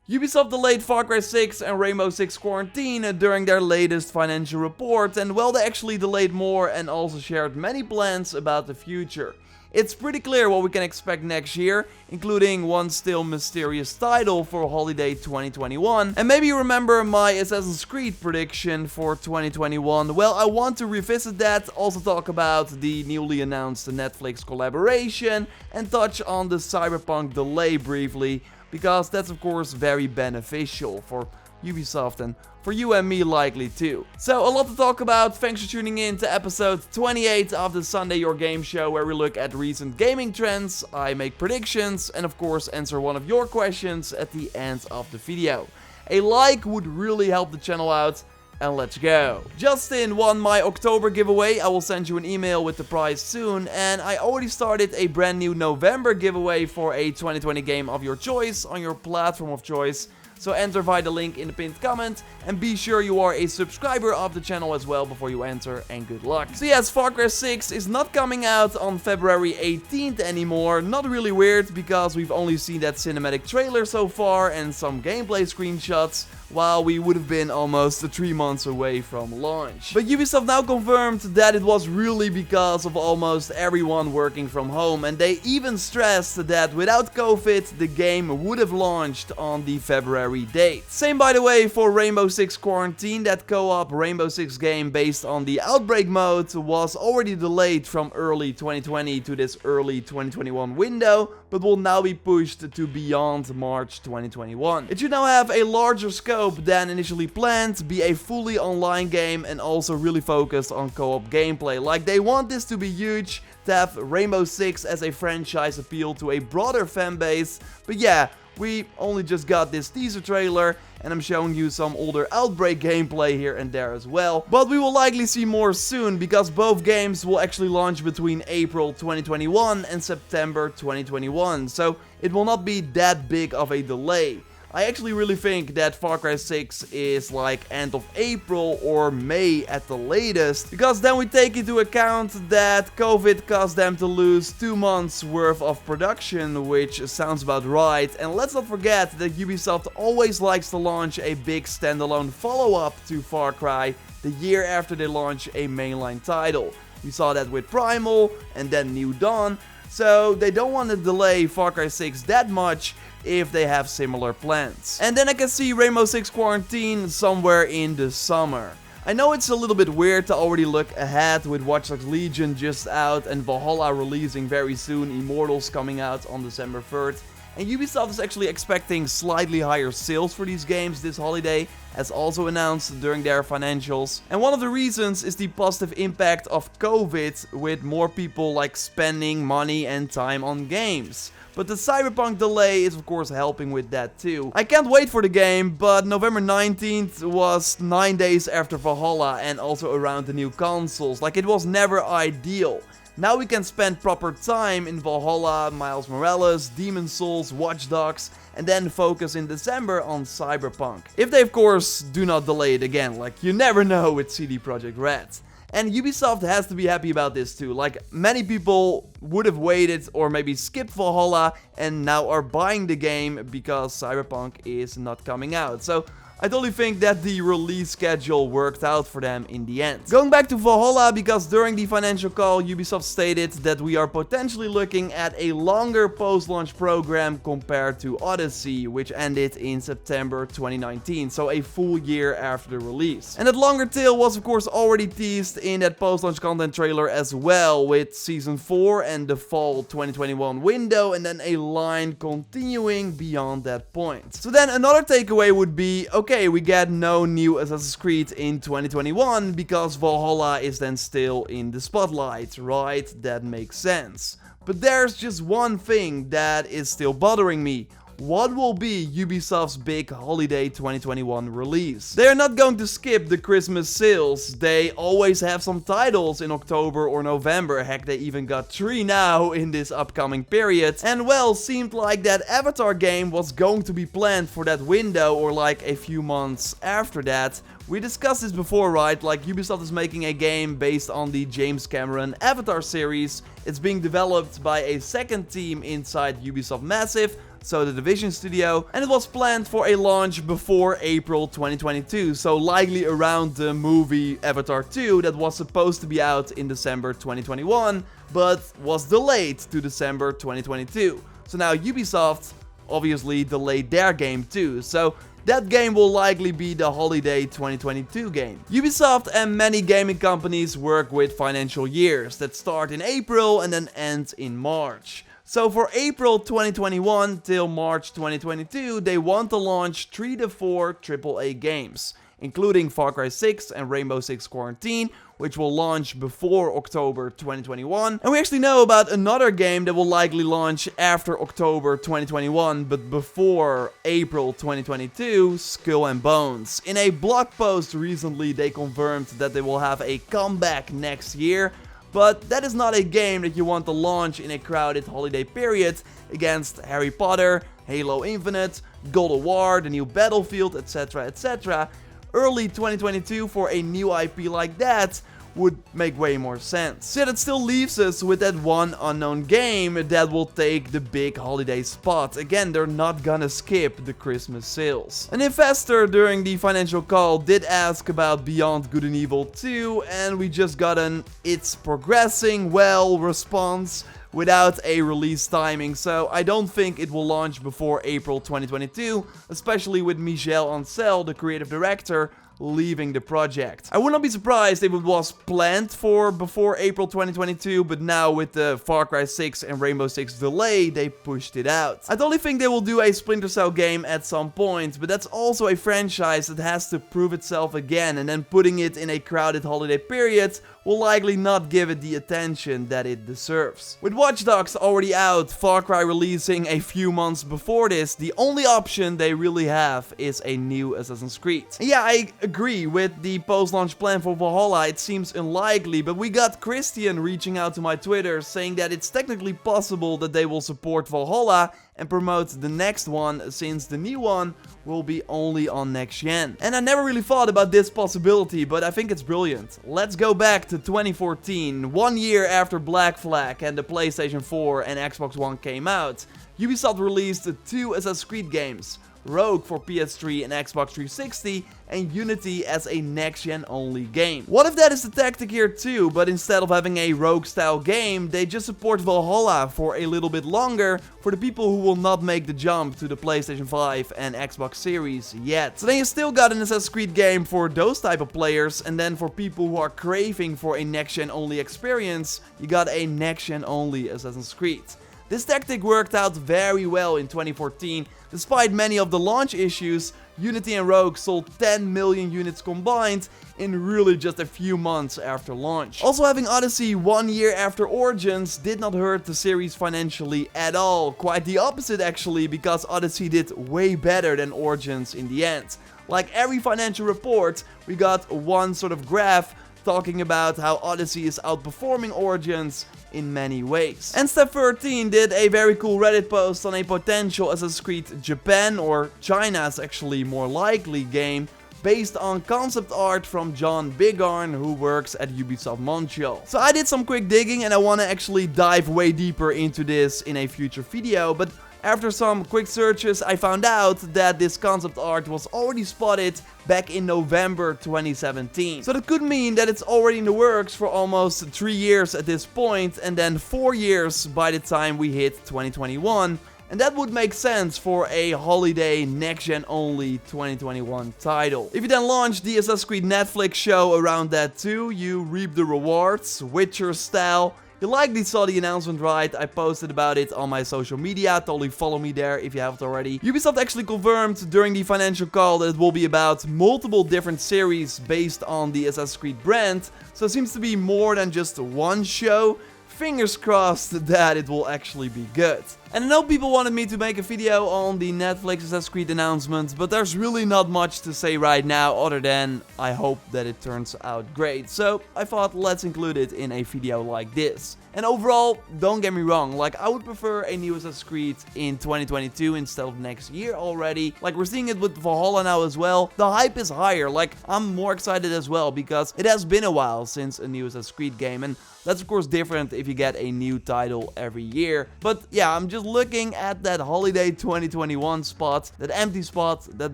Ubisoft delayed Far Cry 6 and Rainbow Six Quarantine during their latest financial report, and well, they actually delayed more and also shared many plans about the future. It's pretty clear what we can expect next year, including one still mysterious title for holiday 2021. And maybe you remember my Assassin's Creed prediction for 2021. Well, I want to revisit that, also talk about the newly announced Netflix collaboration, and touch on the Cyberpunk delay briefly, because that's of course very beneficial for Ubisoft and for you and me likely too. So a lot to talk about. Thanks for tuning in to episode 28 of the Sunday Your Game Show, where we look at recent gaming trends, I make predictions, and of course answer one of your questions at the end of the video. A like would really help the channel out, and let's go. Justin won my October giveaway. I will send you an email with the prize soon, and I already started a brand new November giveaway for a 2020 game of your choice on your platform of choice. So enter via the link in the pinned comment, and be sure you are a subscriber of the channel as well before you enter, and good luck. So yes, Far Cry 6 is not coming out on February 18th anymore. Not really weird, because we've only seen that cinematic trailer so far and some gameplay screenshots, while we would have been almost 3 months away from launch. But Ubisoft now confirmed that it was really because of almost everyone working from home, and they even stressed that without COVID the game would have launched on the February date. Same by the way for Rainbow Six Quarantine. That co-op Rainbow Six game based on the Outbreak mode was already delayed from early 2020 to this early 2021 window, but will now be pushed to beyond March 2021. It should now have a larger scope than initially planned, be a fully online game, and also really focus on co-op gameplay. Like, they want this to be huge, to have Rainbow Six as a franchise appeal to a broader fan base. But yeah, we only just got this teaser trailer, and I'm showing you some older Outbreak gameplay here and there as well. But we will likely see more soon, because both games will actually launch between April 2021 and September 2021. So it will not be that big of a delay. I actually really think that Far Cry 6 is like end of April or May at the latest, because then we take into account that COVID caused them to lose 2 months worth of production, which sounds about right. And let's not forget that Ubisoft always likes to launch a big standalone follow-up to Far Cry the year after they launch a mainline title. We saw that with Primal and then New Dawn, so they don't want to delay Far Cry 6 that much if they have similar plans. And then I can see Rainbow Six Quarantine somewhere in the summer. I know it's a little bit weird to already look ahead with Watch Dogs Legion just out and Valhalla releasing very soon, Immortals coming out on December 3rd. And Ubisoft is actually expecting slightly higher sales for these games this holiday, as also announced during their financials. And one of the reasons is the positive impact of COVID, with more people like spending money and time on games. But the Cyberpunk delay is of course helping with that too. I can't wait for the game, but November 19th was 9 days after Valhalla and also around the new consoles. Like, it was never ideal. Now we can spend proper time in Valhalla, Miles Morales, Demon's Souls, Watch Dogs, and then focus in December on Cyberpunk. If they of course do not delay it again, like you never know with CD Projekt Red. And Ubisoft has to be happy about this too. Like, many people would have waited or maybe skipped Valhalla and now are buying the game because Cyberpunk is not coming out. So I totally think that the release schedule worked out for them in the end. Going back to Valhalla, because during the financial call, Ubisoft stated that we are potentially looking at a longer post-launch program compared to Odyssey, which ended in September 2019, so a full year after the release. And that longer tail was of course already teased in that post-launch content trailer as well, with Season 4 and the fall 2021 window, and then a line continuing beyond that point. So then another takeaway would be, okay, we get no new Assassin's Creed in 2021 because Valhalla is then still in the spotlight, right? That makes sense. But there's just one thing that is still bothering me. What will be Ubisoft's big holiday 2021 release? They are not going to skip the Christmas sales. They always have some titles in October or November. Heck, they even got 3 now in this upcoming period. And well, seemed like that Avatar game was going to be planned for that window or like a few months after that. We discussed this before, right? Like, Ubisoft is making a game based on the James Cameron Avatar series. It's being developed by a second team inside Ubisoft Massive, so the Division studio, and it was planned for a launch before April 2022, so likely around the movie Avatar 2 that was supposed to be out in December 2021, but was delayed to December 2022. So now Ubisoft obviously delayed their game too, so that game will likely be the holiday 2022 game. Ubisoft and many gaming companies work with financial years that start in April and then end in March. So for April 2021 till March 2022, they want to launch 3 to 4 AAA games, including Far Cry 6 and Rainbow Six Quarantine, which will launch before October 2021. And we actually know about another game that will likely launch after October 2021, but before April 2022, Skull and Bones. In a blog post recently, they confirmed that they will have a comeback next year, but that is not a game that you want to launch in a crowded holiday period against Harry Potter, Halo Infinite, God of War, the new Battlefield, etc, etc. Early 2022 for a new IP like that would make way more sense. So that still leaves us with that one unknown game that will take the big holiday spot. Again, they're not gonna skip the Christmas sales. An investor during the financial call did ask about Beyond Good and Evil 2, and we just got an "it's progressing well" response without a release timing, so I don't think it will launch before April 2022, especially with Michel Ancel, the creative director, leaving the project. I would not be surprised if it was planned for before April 2022, but now with the Far Cry 6 and Rainbow Six delay, they pushed it out. I totally think they will do a Splinter Cell game at some point, but that's also a franchise that has to prove itself again, and then putting it in a crowded holiday period will likely not give it the attention that it deserves. With Watch Dogs already out, Far Cry releasing a few months before this, the only option they really have is a new Assassin's Creed. And yeah, I agree with the post-launch plan for Valhalla. It seems unlikely, but we got Christian reaching out to my Twitter saying that it's technically possible that they will support Valhalla and promote the next one, since the new one will be only on next gen. And I never really thought about this possibility, but I think it's brilliant. Let's go back to 2014, 1 year after Black Flag and the PlayStation 4 and Xbox One came out. Ubisoft released 2 Assassin's Creed games, Rogue for PS3 and Xbox 360, and Unity as a next-gen only game. What if that is the tactic here too, but instead of having a Rogue-style game, they just support Valhalla for a little bit longer for the people who will not make the jump to the PlayStation 5 and Xbox Series yet. So then you still got an Assassin's Creed game for those type of players, and then for people who are craving for a next-gen only experience, you got a next-gen only Assassin's Creed. This tactic worked out very well in 2014. Despite many of the launch issues, Unity and Rogue sold 10 million units combined in really just a few months after launch. Also, having Odyssey 1 year after Origins did not hurt the series financially at all. Quite the opposite actually, because Odyssey did way better than Origins in the end. Like every financial report, we got one sort of graph talking about how Odyssey is outperforming Origins in many ways. And Step 13 did a very cool Reddit post on a potential Assassin's Creed Japan, or China's actually more likely, game based on concept art from John Bigarn, who works at Ubisoft Montreal. So I did some quick digging and I want to actually dive way deeper into this in a future video, but after some quick searches, I found out that this concept art was already spotted back in November 2017. So that could mean that it's already in the works for almost 3 years at this point, and then 4 years by the time we hit 2021. And that would make sense for a holiday next-gen only 2021 title. If you then launch the Assassin's Creed Netflix show around that too, you reap the rewards, Witcher style. You likely saw the announcement, right? I posted about it on my social media. Totally follow me there if you haven't already. Ubisoft actually confirmed during the financial call that it will be about multiple different series based on the Assassin's Creed brand. So it seems to be more than just one show. Fingers crossed that it will actually be good. And I know people wanted me to make a video on the Netflix Assassin's Creed announcement, but there's really not much to say right now other than I hope that it turns out great. So I thought let's include it in a video like this. And overall, don't get me wrong, like I would prefer a new Assassin's Creed in 2022 instead of next year already. Like we're seeing it with Valhalla now as well. The hype is higher, like I'm more excited as well because it has been a while since a new Assassin's Creed game, and that's of course different if you get a new title every year. But yeah, I'm just just looking at that holiday 2021 spot, that empty spot, that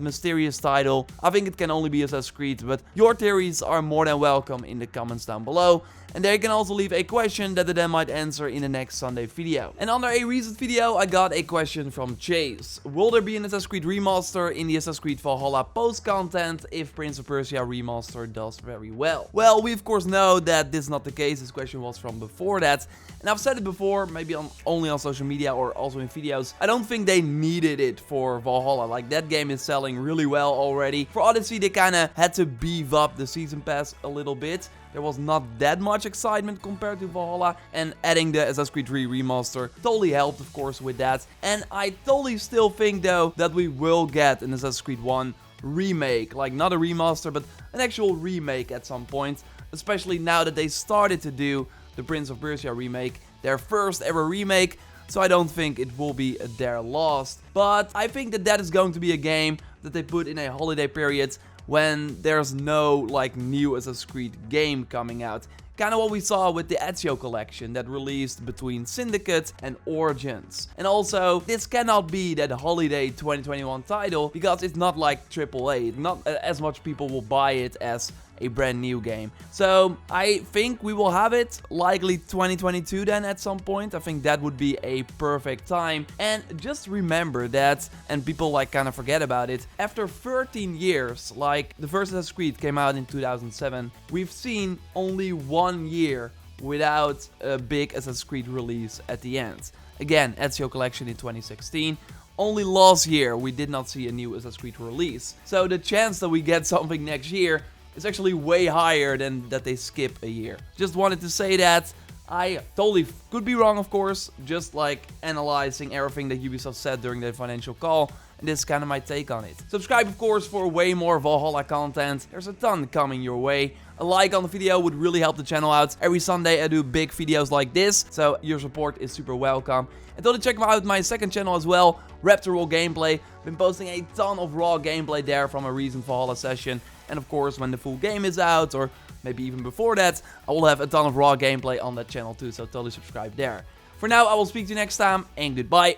mysterious title, I think it can only be Assassin's Creed, but your theories are more than welcome in the comments down below. And there you can also leave a question that I then might answer in the next Sunday video. And under a recent video, I got a question from Chase. Will there be an Assassin's Creed remaster in the Assassin's Creed Valhalla post-content if Prince of Persia Remaster does very well? Well, we of course know that this is not the case. This question was from before that. And I've said it before, maybe only on social media or also in videos. I don't think they needed it for Valhalla. Like, that game is selling really well already. For Odyssey, they kind of had to beef up the season pass a little bit. There was not that much excitement compared to Valhalla, and adding the Assassin's Creed 3 remaster totally helped, of course, with that. And I totally still think, though, that we will get an Assassin's Creed 1 remake. Like, not a remaster, but an actual remake at some point. Especially now that they started to do the Prince of Persia remake, their first ever remake. So I don't think it will be their last. But I think that that is going to be a game that they put in a holiday period when there's no, like, new Assassin's Creed game coming out. Kind of what we saw with the Ezio collection that released between Syndicate and Origins. And also, this cannot be that holiday 2021 title because it's not like AAA. Not as much people will buy it as a brand new game. So I think we will have it likely 2022 then at some point. I think that would be a perfect time. And just remember that, and people like kind of forget about it, after 13 years, like the first Assassin's Creed came out in 2007, we've seen only 1 year without a big Assassin's Creed release at the end. Again, Ezio Collection in 2016. Only last year we did not see a new Assassin's Creed release. So the chance that we get something next year is actually way higher than that they skip a year. Just wanted to say that. I totally could be wrong, of course, just like analyzing everything that Ubisoft said during their financial call, and this is kind of my take on it. Subscribe, of course, for way more Valhalla content. There's a ton coming your way. A like on the video would really help the channel out. Every Sunday I do big videos like this, so your support is super welcome. And don't check out my second channel as well, Raptor Raw Gameplay. Been posting a ton of raw gameplay there from a recent Valhalla session. And of course, when the full game is out, or maybe even before that, I will have a ton of raw gameplay on that channel too, so totally subscribe there. For now, I will speak to you next time, and goodbye.